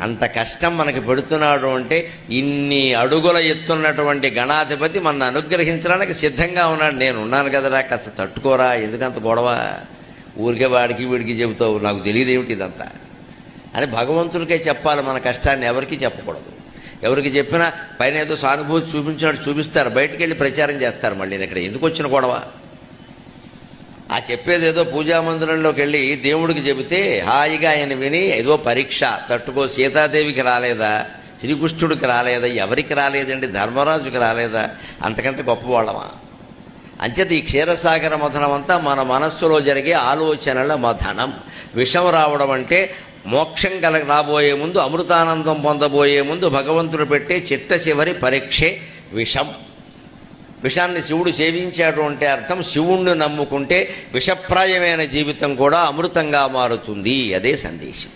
అంత కష్టం మనకి పెడుతున్నాడు అంటే ఇన్ని అడుగుల ఎత్తున్నటువంటి గణాధిపతి మన అనుగ్రహించడానికి సిద్ధంగా ఉన్నాడు. నేను ఉన్నాను కదరా, కాస్త తట్టుకోరా, ఎందుకంత గొడవ, ఊరికే వాడికి వీడికి చెబుతావు, నాకు తెలియదు ఏమిటి ఇదంతా అని భగవంతుడికే చెప్పాలి. మన కష్టాన్ని ఎవరికి చెప్పకూడదు. ఎవరికి చెప్పినా పైన ఏదో సానుభూతి చూపించినట్టు చూపిస్తారు, బయటికి వెళ్ళి ప్రచారం చేస్తారు. మళ్ళీ ఇక్కడ ఎందుకు వచ్చిన గొడవ? ఆ చెప్పేది ఏదో పూజామందిరంలోకి వెళ్ళి దేవుడికి చెబితే హాయిగా ఆయన విని ఏదో పరీక్ష తట్టుకో, సీతాదేవికి రాలేదా, శ్రీకృష్ణుడికి రాలేదా, ఎవరికి రాలేదండి, ధర్మరాజుకి రాలేదా, అంతకంటే గొప్పవాళ్ళమా? అంచేత ఈ క్షీరసాగర మథనం అంతా మన మనస్సులో జరిగే ఆలోచనల మథనం. విషం రావడం అంటే మోక్షం రాబోయే ముందు, అమృతానందం పొందబోయే ముందు భగవంతుడు పెట్టే చిట్ట చివరి పరీక్షే విషం. విషాన్ని శివుడు సేవించాడు అంటే అర్థం శివుణ్ణి నమ్ముకుంటే విషప్రాయమైన జీవితం కూడా అమృతంగా మారుతుంది. అదే సందేశం.